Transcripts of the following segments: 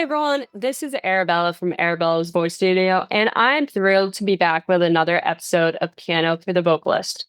everyone, this is Arabella from Arabella's Voice Studio, and I'm thrilled to be back with another episode of Piano for the Vocalist.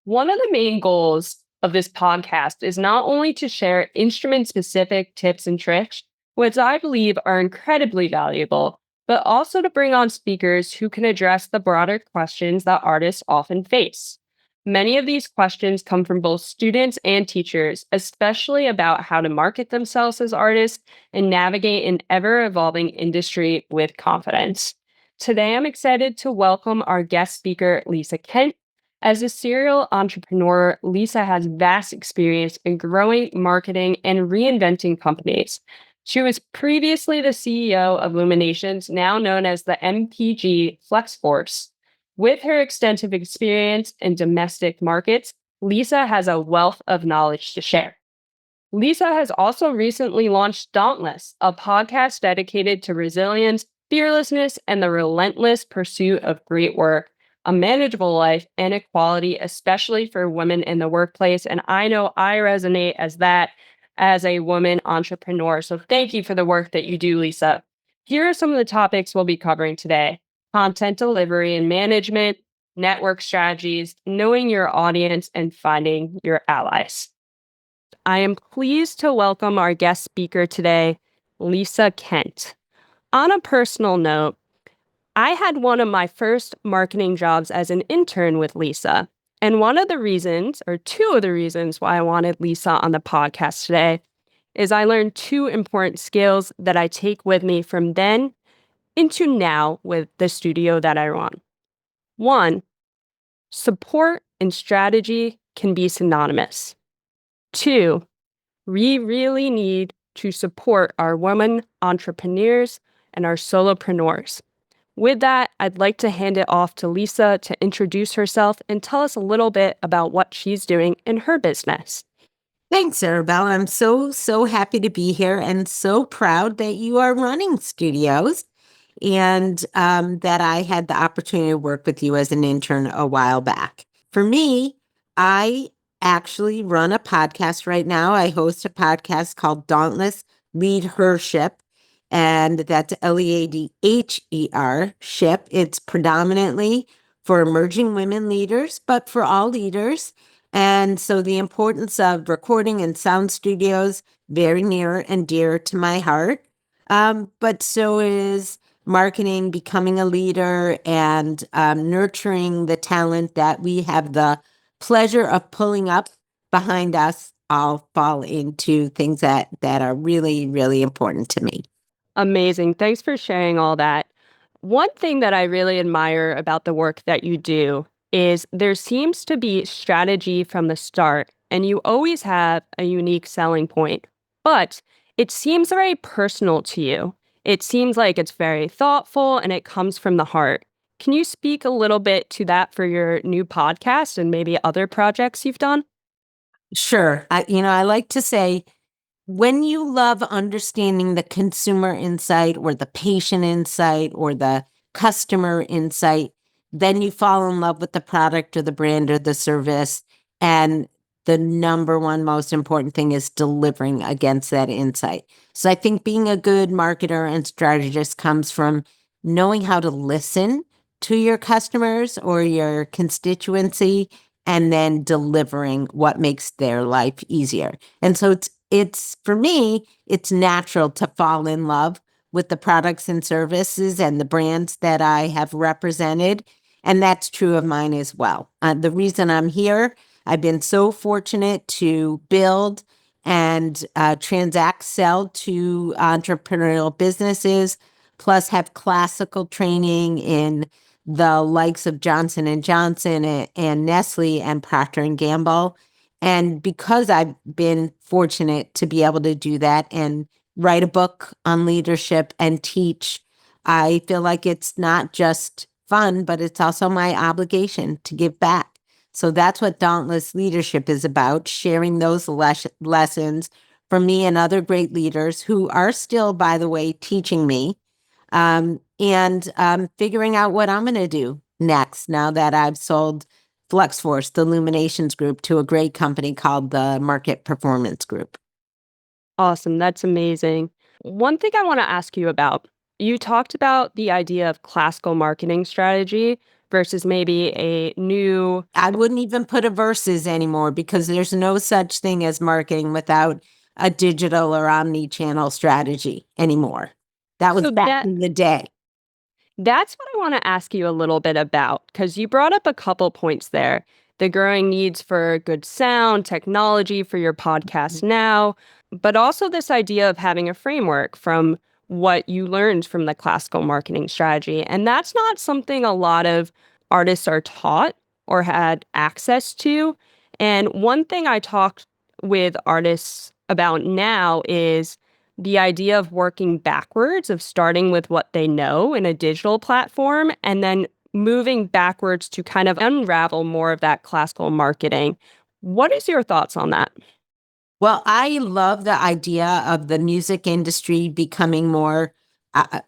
One of the main goals of this podcast is not only to share instrument specific tips and tricks, which I believe are incredibly valuable, but also to bring on speakers who can address the broader questions that artists often face. Many of these questions come from both students and teachers, especially about how to market themselves as artists and navigate an ever evolving industry with confidence. Today, I'm excited to welcome our guest speaker, Lisa Kent. As a serial entrepreneur, Lisa has vast experience in growing, marketing, and reinventing companies. She was previously the CEO of Luminations, now known as the MPG FlexForce. With her extensive experience in domestic markets, Lisa has a wealth of knowledge to share. Lisa has also recently launched Dauntless, a podcast dedicated to resilience, fearlessness, and the relentless pursuit of great work, a manageable life, and equality, especially for women in the workplace. And I know I resonate as a woman entrepreneur. So thank you for the work that you do, Lisa. Here are some of the topics we'll be covering today: content delivery and management, network strategies, knowing your audience, and finding your allies. I am pleased to welcome our guest speaker today, Lisa Kent. On a personal note, I had one of my first marketing jobs as an intern with Lisa. And one of the reasons, or two of the reasons why I wanted Lisa on the podcast today, is I learned two important skills that I take with me from then into now with the studio that I run. One, support and strategy can be synonymous. Two, we really need to support our women entrepreneurs and our solopreneurs. With that, I'd like to hand it off to Lisa to introduce herself and tell us a little bit about what she's doing in her business. Thanks, Arabella. I'm so happy to be here and so proud that you are running studios and that I had the opportunity to work with you as an intern a while back. For me, I actually run a podcast right now. I host a podcast called Dauntless, Lead Her Ship, and that's LEADHER ship. It's predominantly for emerging women leaders, but for all leaders. And so the importance of recording in sound studios, very near and dear to my heart. But so is marketing, becoming a leader, and nurturing the talent that we have the pleasure of pulling up behind us all fall into things that are really, really important to me. Amazing. Thanks for sharing all that. One thing that I really admire about the work that you do is there seems to be strategy from the start, and you always have a unique selling point, but it seems very personal to you. It seems like it's very thoughtful and it comes from the heart. Can you speak a little bit to that for your new podcast and maybe other projects you've done? Sure. I like to say, when you love understanding the consumer insight or the patient insight or the customer insight, then you fall in love with the product or the brand or the service. And the number one most important thing is delivering against that insight. So I think being a good marketer and strategist comes from knowing how to listen to your customers or your constituency and then delivering what makes their life easier. And so it's for me, it's natural to fall in love with the products and services and the brands that I have represented. And that's true of mine as well. The reason I'm here, I've been so fortunate to build and sell to entrepreneurial businesses, plus have classical training in the likes of Johnson & Johnson and Nestle and Procter & Gamble. And because I've been fortunate to be able to do that and write a book on leadership and teach, I feel like it's not just fun, but it's also my obligation to give back. So that's what Dauntless Leadership is about, sharing those lessons from me and other great leaders who are still, by the way, teaching me and figuring out what I'm going to do next now that I've sold FlexForce, the Luminations Group, to a great company called the Market Performance Group. Awesome. That's amazing. One thing I want to ask you about, you talked about the idea of classical marketing strategy versus maybe a new. I wouldn't even put a versus anymore because there's no such thing as marketing without a digital or omni-channel strategy anymore. That was So back in the day. that's what I want to ask you a little bit about because you brought up a couple points there. The growing needs for good sound, technology for your podcast now, but also this idea of having a framework from what you learned from the classical marketing strategy. And that's not something a lot of artists are taught or had access to. And one thing I talk with artists about now is the idea of working backwards, of starting with what they know in a digital platform and then moving backwards to kind of unravel more of that classical marketing. What is your thoughts on that? Well, I love the idea of the music industry becoming more, uh,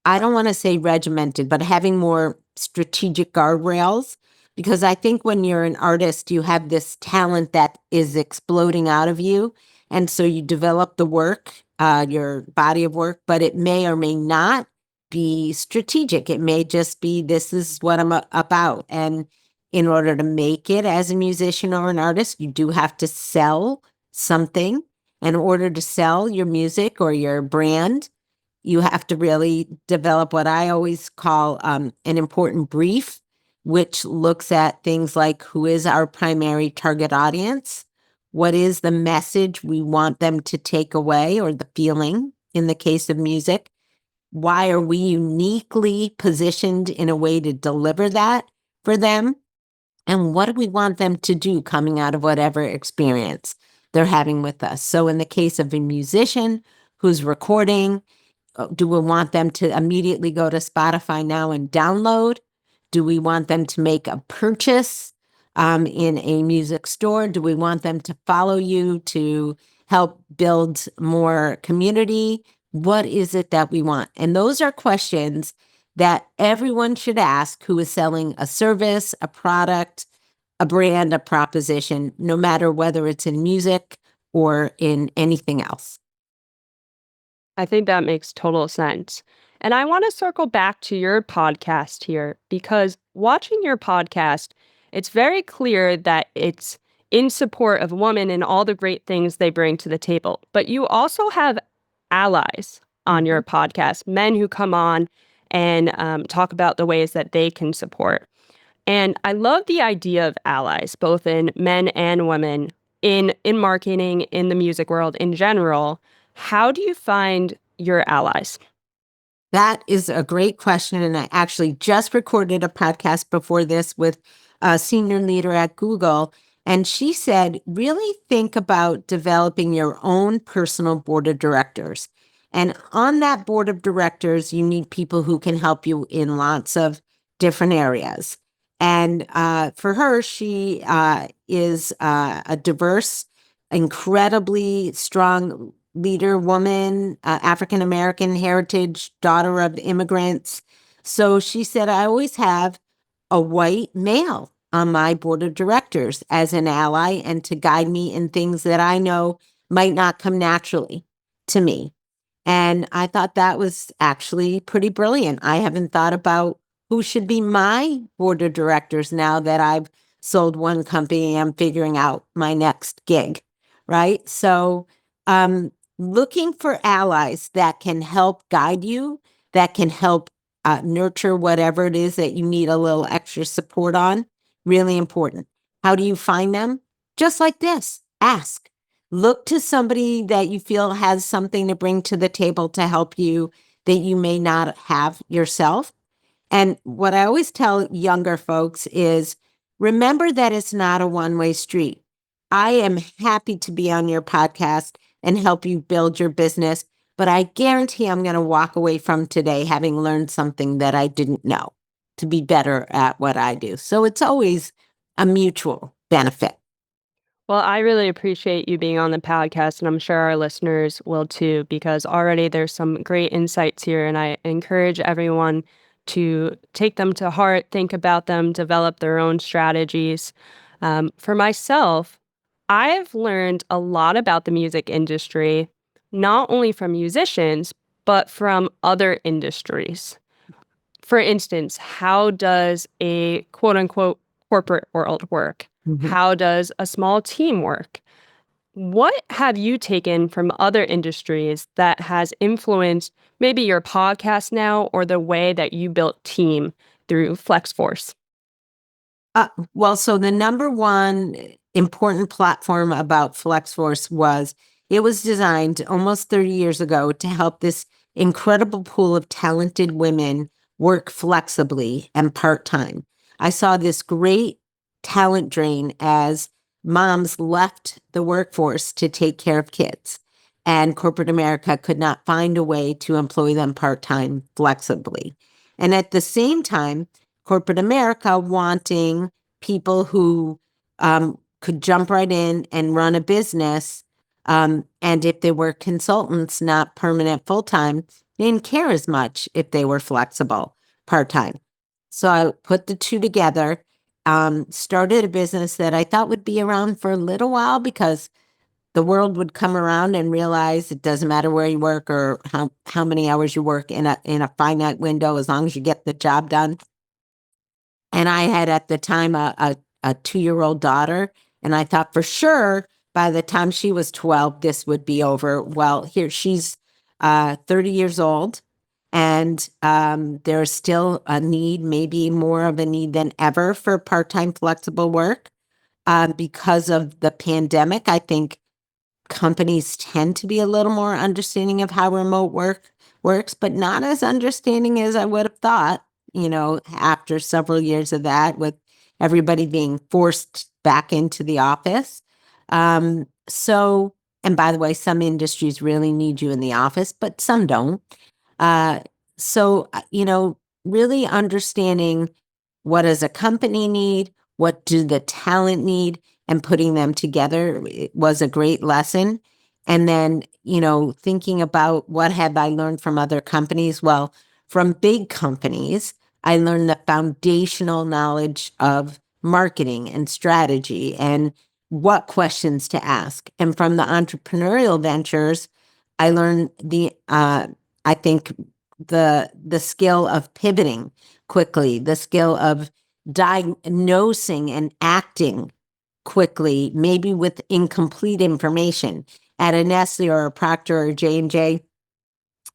I don't want to say regimented, but having more strategic guardrails. Because I think when you're an artist, you have this talent that is exploding out of you. And so you develop the work, your body of work, but it may or may not be strategic. It may just be, this is what I'm about. And in order to make it as a musician or an artist, you do have to sell something. In order to sell your music or your brand, you have to really develop what I always call an important brief, which looks at things like who is our primary target audience? What is the message we want them to take away, or the feeling in the case of music? Why are we uniquely positioned in a way to deliver that for them? And what do we want them to do coming out of whatever experience they're having with us? So, in the case of a musician who's recording, do we want them to immediately go to Spotify now and download? Do we want them to make a purchase in a music store? Do we want them to follow you to help build more community? What is it that we want? And those are questions that everyone should ask who is selling a service, a product, a brand, a proposition, no matter whether it's in music or in anything else. I think that makes total sense. And I want to circle back to your podcast here because watching your podcast, it's very clear that it's in support of women and all the great things they bring to the table. But you also have allies on your Mhm. podcast, men who come on and talk about the ways that they can support. And I love the idea of allies, both in men and women, in marketing, in the music world in general. How do you find your allies? That is a great question. And I actually just recorded a podcast before this with a senior leader at Google. And she said, really think about developing your own personal board of directors. And on that board of directors, you need people who can help you in lots of different areas. And for her, she is a diverse, incredibly strong leader woman, African American heritage, daughter of immigrants. So she said, I always have a white male on my board of directors as an ally and to guide me in things that I know might not come naturally to me. And I thought that was actually pretty brilliant. I haven't thought about who should be my board of directors now that I've sold one company. I'm figuring out my next gig, right? So, looking for allies that can help guide you, that can help nurture whatever it is that you need a little extra support on, really important. How do you find them? Just like this, ask. Look to somebody that you feel has something to bring to the table to help you that you may not have yourself. And what I always tell younger folks is remember that it's not a one-way street. I am happy to be on your podcast and help you build your business, but I guarantee I'm going to walk away from today having learned something that I didn't know to be better at what I do. So it's always a mutual benefit. Well, I really appreciate you being on the podcast, and I'm sure our listeners will too, because already there's some great insights here, and I encourage everyone to take them to heart, think about them, develop their own strategies. For myself, I've learned a lot about the music industry not only from musicians, but from other industries. For instance, how does a quote unquote corporate world work? Mhm. How does a small team work? What have you taken from other industries that has influenced maybe your podcast now or the way that you built team through FlexForce? Well, so the number one important platform about FlexForce was it was designed almost 30 years ago to help this incredible pool of talented women work flexibly and part-time. I saw this great talent drain as moms left the workforce to take care of kids, and corporate America could not find a way to employ them part-time flexibly. And at the same time, corporate America wanting people who could jump right in and run a business. And if they were consultants, not permanent full time, they didn't care as much if they were flexible part time. So I put the two together, started a business that I thought would be around for a little while because the world would come around and realize it doesn't matter where you work or how many hours you work in a finite window, as long as you get the job done. And I had at the time a 2-year-old daughter, and I thought for sure by the time she was 12, this would be over. Well, here she's 30 years old, and there's still a need, maybe more of a need than ever for part-time flexible work because of the pandemic. I think companies tend to be a little more understanding of how remote work works, but not as understanding as I would have thought, after several years of that, with everybody being forced back into the office. So, and by the way, some industries really need you in the office, but some don't. Uh, so, really understanding what does a company need? What do the talent need? And putting them together was a great lesson. And then, thinking about what have I learned from other companies? Well, from big companies, I learned the foundational knowledge of marketing and strategy and what questions to ask. And from the entrepreneurial ventures, I learned I think the skill of pivoting quickly, the skill of diagnosing and acting quickly, maybe with incomplete information. At a Nestle or a Procter or J&J,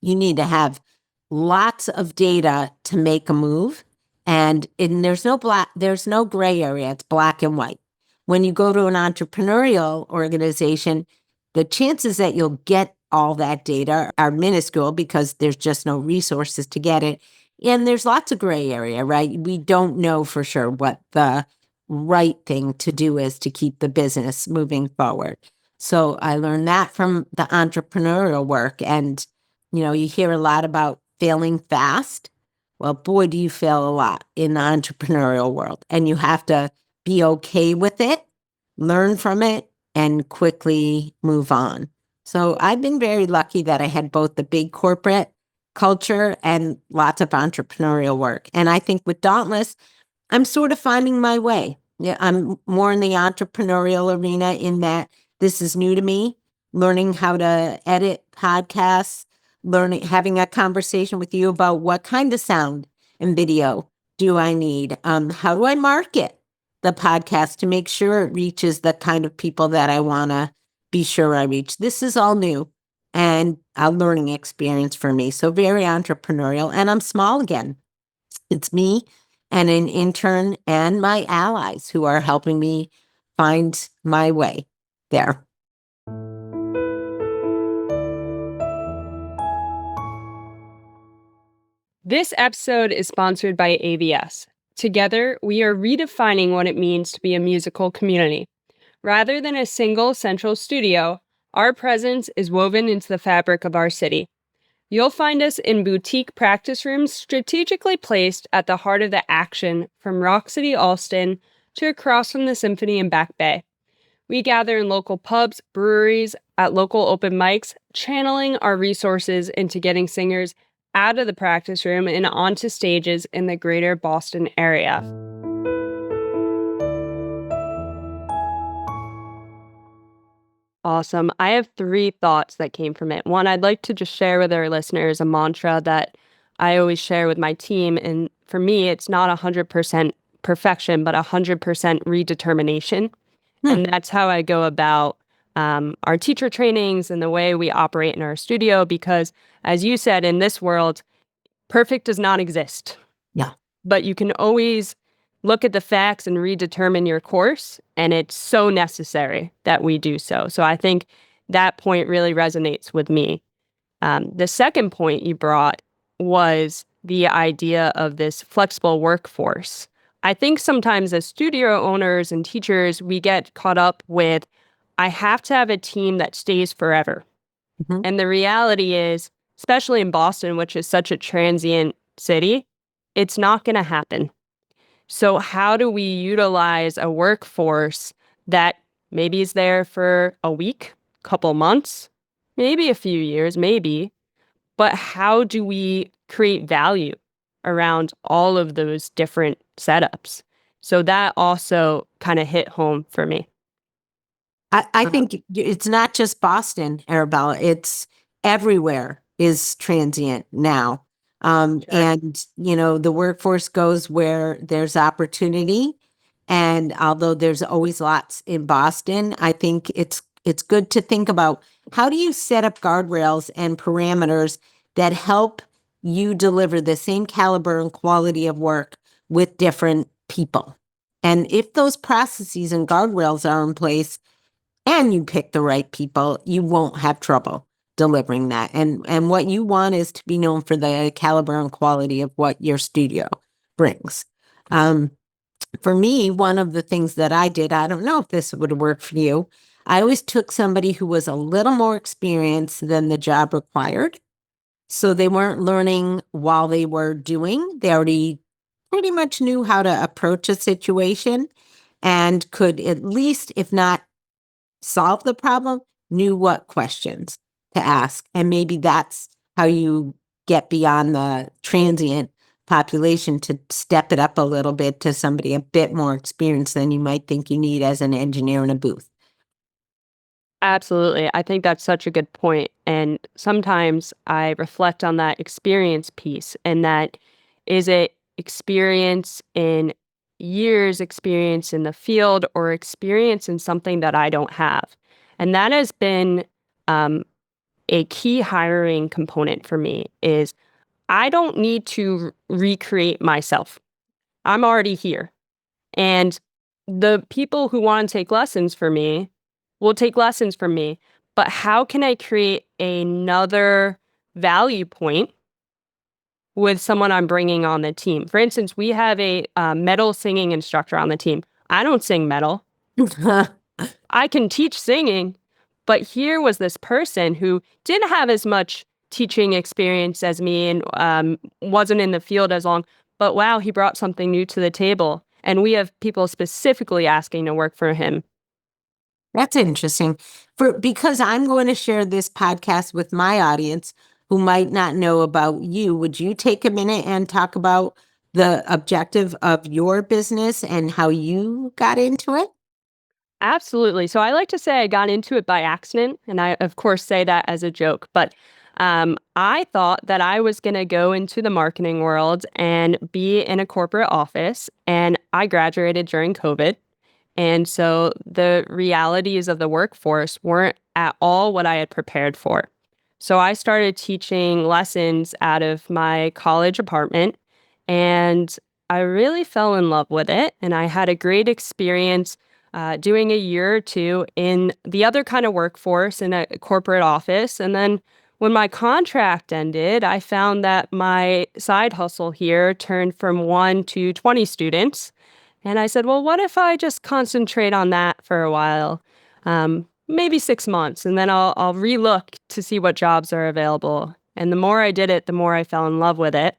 you need to have lots of data to make a move. And there's no gray area. It's black and white. When you go to an entrepreneurial organization, the chances that you'll get all that data are minuscule because there's just no resources to get it. And there's lots of gray area, right? We don't know for sure what the right thing to do is to keep the business moving forward. So I learned that from the entrepreneurial work. And you hear a lot about failing fast. Well, boy, do you fail a lot in the entrepreneurial world. And you have to be okay with it, learn from it, and quickly move on. So I've been very lucky that I had both the big corporate culture and lots of entrepreneurial work. And I think with Dauntless, I'm sort of finding my way. Yeah, I'm more in the entrepreneurial arena in that this is new to me, learning how to edit podcasts, having a conversation with you about what kind of sound and video do I need? How do I market the podcast to make sure it reaches the kind of people that I want to be sure I reach? This is all new and a learning experience for me. So very entrepreneurial, and I'm small again. It's me and an intern and my allies who are helping me find my way there. This episode is sponsored by AVS. Together, we are redefining what it means to be a musical community. Rather than a single central studio, our presence is woven into the fabric of our city. You'll find us in boutique practice rooms strategically placed at the heart of the action from Rock City Alston to across from the Symphony in Back Bay. We gather in local pubs, breweries, at local open mics, channeling our resources into getting singers out of the practice room and onto stages in the greater Boston area. Awesome. I have three thoughts that came from it. One, I'd like to just share with our listeners a mantra that I always share with my team. And for me, it's not 100% perfection, but 100% redetermination. Hmm. And that's how I go about our teacher trainings and the way we operate in our studio. Because as you said, in this world, perfect does not exist, Yeah. but you can always look at the facts and redetermine your course. And it's so necessary that we do so. So I think that point really resonates with me. The second point you brought was the idea of this flexible workforce. I think sometimes as studio owners and teachers, we get caught up with, I have to have a team that stays forever. Mhm. And the reality is, especially in Boston, which is such a transient city, it's not going to happen. So, how do we utilize a workforce that maybe is there for a week, couple months, maybe a few years, maybe, but how do we create value around all of those different setups? So that also kind of hit home for me. I think it's not just Boston, Arabella. It's everywhere is transient now. Sure. And, the workforce goes where there's opportunity. And although there's always lots in Boston, I think it's good to think about how do you set up guardrails and parameters that help you deliver the same caliber and quality of work with different people. And if those processes and guardrails are in place, and you pick the right people, you won't have trouble delivering that. And what you want is to be known for the caliber and quality of what your studio brings. Um, for me, one of the things that I did, I don't know if this would work for you. I always took somebody who was a little more experienced than the job required. So they weren't learning while they were doing. They already pretty much knew how to approach a situation and could at least, if not solve the problem, knew what questions to ask. And maybe that's how you get beyond the transient population to step it up a little bit to somebody a bit more experienced than you might think you need as an engineer in a booth. Absolutely. I think that's such a good point. And sometimes I reflect on that experience piece, and that is it experience in years, experience in the field, or experience in something that I don't have. And that has been um, a key hiring component for me is I don't need to recreate myself. I'm already here. And the people who want to take lessons for me will take lessons from me. But how can I create another value point with someone I'm bringing on the team? For instance, we have a metal singing instructor on the team. I don't sing metal. I can teach singing, but here was this person who didn't have as much teaching experience as me and wasn't in the field as long. But wow, he brought something new to the table. And we have people specifically asking to work for him. That's interesting. Because I'm going to share this podcast with my audience who might not know about you. Would you take a minute and talk about the objective of your business and how you got into it? Absolutely. So I like to say I got into it by accident. And I, of course, say that as a joke. But I thought that I was going to go into the marketing world and be in a corporate office. And I graduated during COVID. And so the realities of the workforce weren't at all what I had prepared for. So I started teaching lessons out of my college apartment, and I really fell in love with it. And I had a great experience doing a year or two in the other kind of workforce in a corporate office. And then when my contract ended, I found that my side hustle here turned from 1 to 20 students. And I said, well, what if I just concentrate on that for a while, maybe 6 months, and then I'll relook to see what jobs are available. And the more I did it, the more I fell in love with it.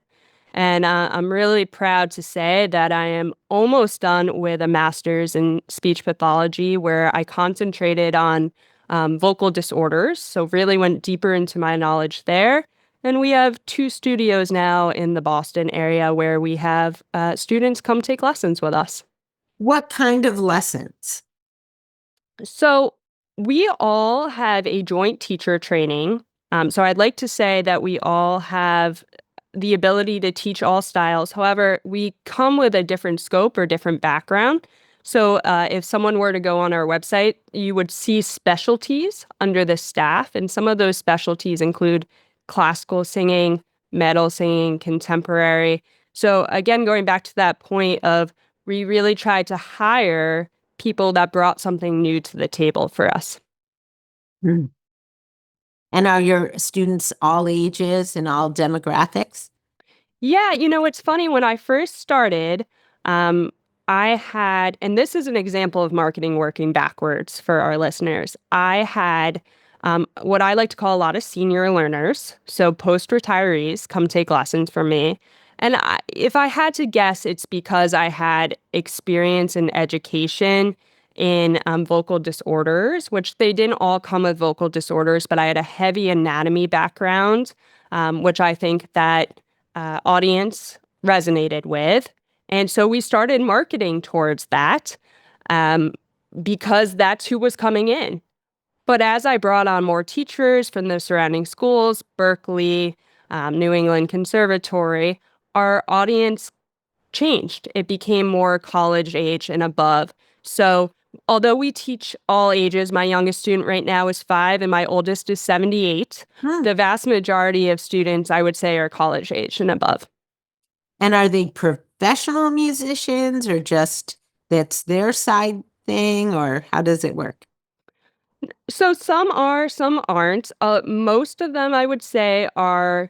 And I'm really proud to say that I am almost done with a master's in speech pathology, where I concentrated on vocal disorders. So really went deeper into my knowledge there. And we have 2 studios now in the Boston area where we have students come take lessons with us. What kind of lessons? So We all have a joint teacher training. So I'd like to say that we all have the ability to teach all styles. However, we come with a different scope or different background. So if someone were to go on our website, you would see specialties under the staff. And some of those specialties include classical singing, metal singing, contemporary. So again, going back to that point of we really tried to hire people that brought something new to the table for us. Mm. And are your students all ages and all demographics? Yeah, it's funny. When I first started, um, I had, and this is an example of marketing working backwards for our listeners. I had what I like to call a lot of senior learners, so post retirees, come take lessons from me. And if I had to guess, it's because I had experience and education in vocal disorders, which they didn't all come with vocal disorders, but I had a heavy anatomy background, which I think that audience resonated with. And so we started marketing towards that um, because that's who was coming in. But as I brought on more teachers from the surrounding schools, Berkeley, New England Conservatory, our audience changed. It became more college age and above. So although we teach all ages, my youngest student right now is 5 and my oldest is 78. Hmm. The vast majority of students, I would say, are college age and above. And are they professional musicians or just that's their side thing, or how does it work? So some are, some aren't. Most of them, I would say, are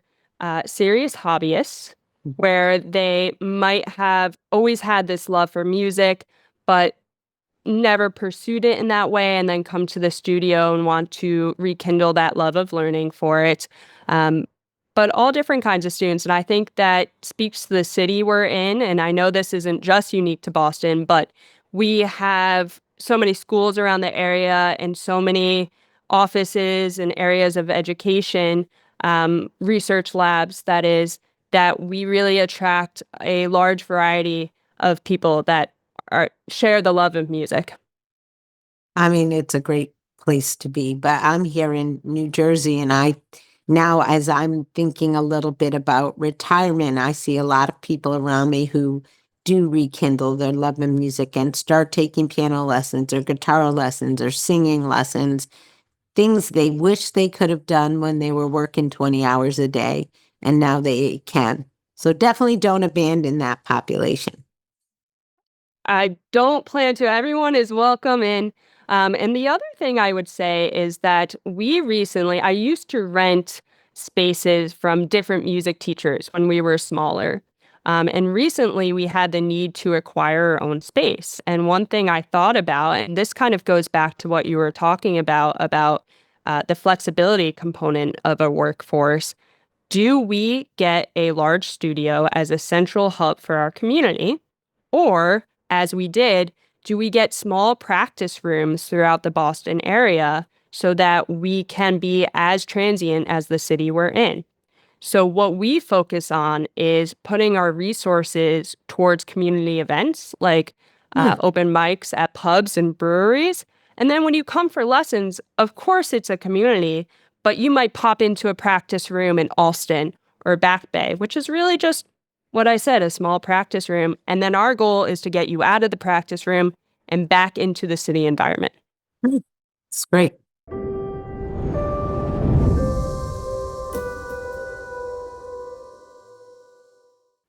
serious hobbyists where they might have always had this love for music, but never pursued it in that way and then come to the studio and want to rekindle that love of learning for it. Um, but all different kinds of students. And I think that speaks to the city we're in. And I know this isn't just unique to Boston, but we have so many schools around the area and so many offices and areas of education, research labs, that is, that we really attract a large variety of people that share the love of music. I mean, it's a great place to be, but I'm here in New Jersey and I now as I'm thinking a little bit about retirement, I see a lot of people around me who do rekindle their love of music and start taking piano lessons or guitar lessons or singing lessons, things they wish they could have done when they were working 20 hours a day and now they can. So definitely don't abandon that population. I don't plan to. Everyone is welcome in. And the other thing I would say is that I used to rent spaces from different music teachers when we were smaller. And recently we had the need to acquire our own space. And one thing I thought about, and this kind of goes back to what you were talking about the flexibility component of a workforce. Do we get a large studio as a central hub for our community? Or, as we did, do we get small practice rooms throughout the Boston area so that we can be as transient as the city we're in? So, what we focus on is putting our resources towards community events like Hmm. open mics at pubs and breweries. And then when you come for lessons, of course it's a community, but you might pop into a practice room in Alston or Back Bay, which is really just what I said, a small practice room. And then our goal is to get you out of the practice room and back into the city environment. Hmm. It's great.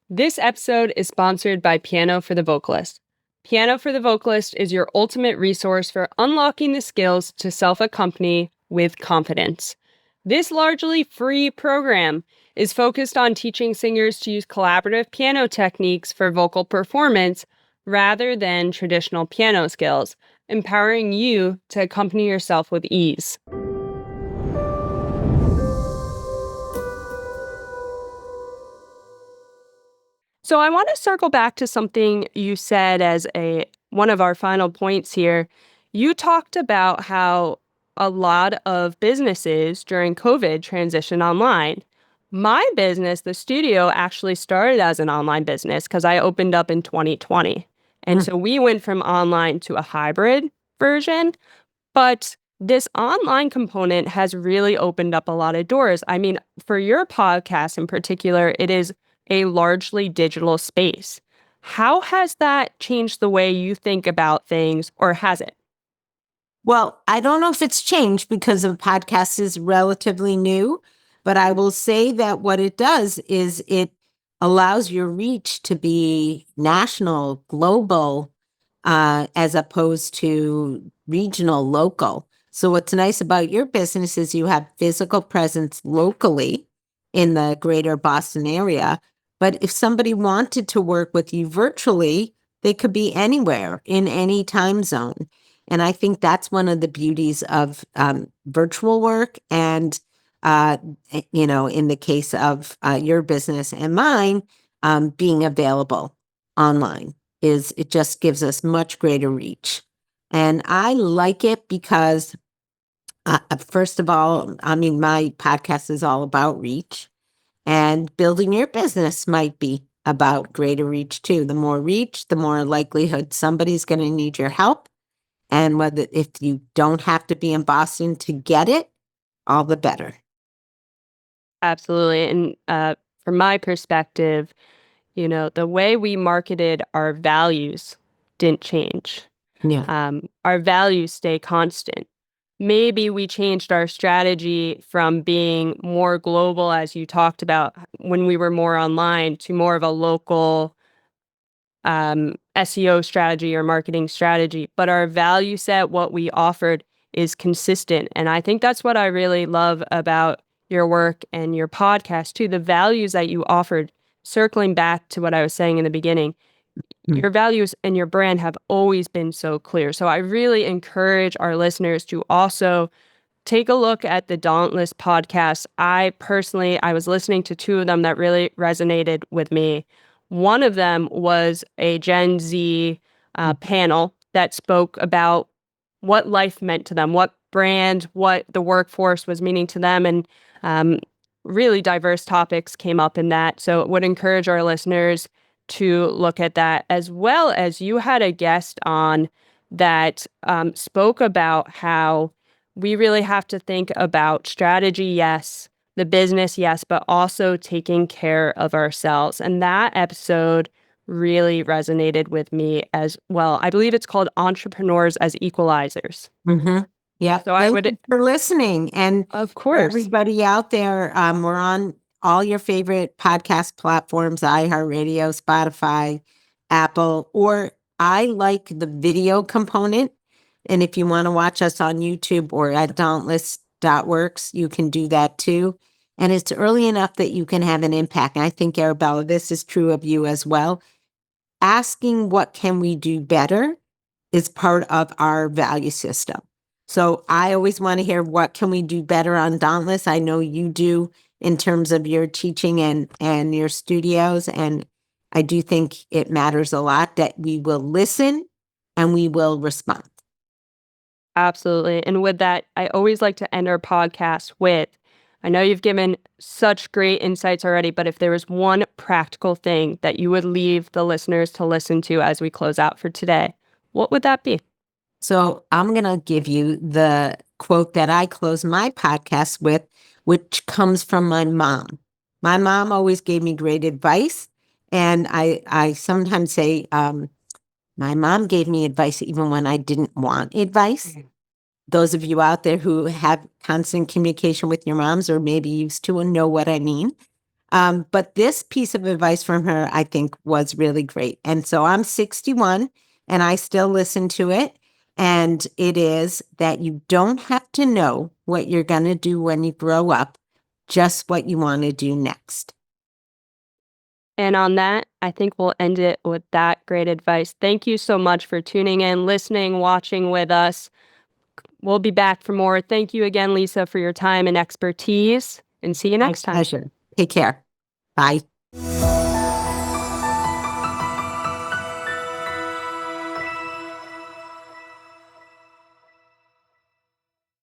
This episode is sponsored by Piano for the Vocalist. Piano for the Vocalist is your ultimate resource for unlocking the skills to self-accompany with confidence. This largely free program is focused on teaching singers to use collaborative piano techniques for vocal performance rather than traditional piano skills, empowering you to accompany yourself with ease. So I want to circle back to something you said as a one of our final points here. You talked about how a lot of businesses during COVID transitioned online. My business, the studio, actually started as an online business because I opened up in 2020. And Hmm. so we went from online to a hybrid version. But this online component has really opened up a lot of doors. I mean, for your podcast in particular, it is a largely digital space. How has that changed the way you think about things, or has it? Well, I don't know if it's changed because the podcast is relatively new, but I will say that what it does is it allows your reach to be national, global, as opposed to regional, local. So, what's nice about your business is you have physical presence locally in the greater Boston area. But if somebody wanted to work with you virtually, they could be anywhere in any time zone. And I think that's one of the beauties of virtual work. And, in the case of your business and mine, being available online is it just gives us much greater reach. And I like it because, first of all, I mean, my podcast is all about reach, and building your business might be about greater reach too. The more reach, the more likelihood somebody's going to need your help. And whether if you don't have to be in Boston to get it, all the better. Absolutely. And from my perspective, the way we marketed our values didn't change. Yeah. Our values stay constant. Maybe we changed our strategy from being more global, as you talked about when we were more online, to more of a local SEO strategy or marketing strategy. But our value set, what we offered, is consistent. And I think that's what I really love about your work and your podcast, too. The values that you offered, circling back to what I was saying in the beginning, Mm. your values and your brand have always been so clear. So I really encourage our listeners to also take a look at the Dauntless podcast. I was listening to two of them that really resonated with me. One of them was a Gen Z panel that spoke about what life meant to them, what brand, what the workforce was meaning to them, and um, really diverse topics came up in that. So it would encourage our listeners to look at that, as well as you had a guest on that spoke about how we really have to think about strategy, yes, the business, yes, but also taking care of ourselves. And that episode really resonated with me as well. I believe it's called Entrepreneurs as Equalizers. Mm-hmm. Yep. So I Thank would, you for listening. And of for course, everybody out there, we're on all your favorite podcast platforms, iHeartRadio, Spotify, Apple, or I like the video component. And if you want to watch us on YouTube or at dauntless.works, you can do that too. And it's early enough that you can have an impact. And I think, Arabella, this is true of you as well. Asking what can we do better is part of our value system. So I always want to hear what can we do better on Dauntless. I know you do in terms of your teaching and your studios. And I do think it matters a lot that we will listen and we will respond. absolutely. And with that, I always like to end our podcast with, I know you've given such great insights already, but if there was one practical thing that you would leave the listeners to listen to as we close out for today, what would that be? So I'm going to give you the quote that I close my podcast with, which comes from my mom. My mom always gave me great advice. And I sometimes say, my mom gave me advice even when I didn't want advice. Those of you out there who have constant communication with your moms or maybe used to and know what I mean. But this piece of advice from her, I think, was really great. And so I'm 61 and I still listen to it. And it is that you don't have to know what you're going to do when you grow up, just what you want to do next. And on that, I think we'll end it with that great advice. Thank you so much for tuning in, listening, watching with us. We'll be back for more. Thank you again, Lisa, for your time and expertise, and see you My next time. pleasure. Take care. Bye.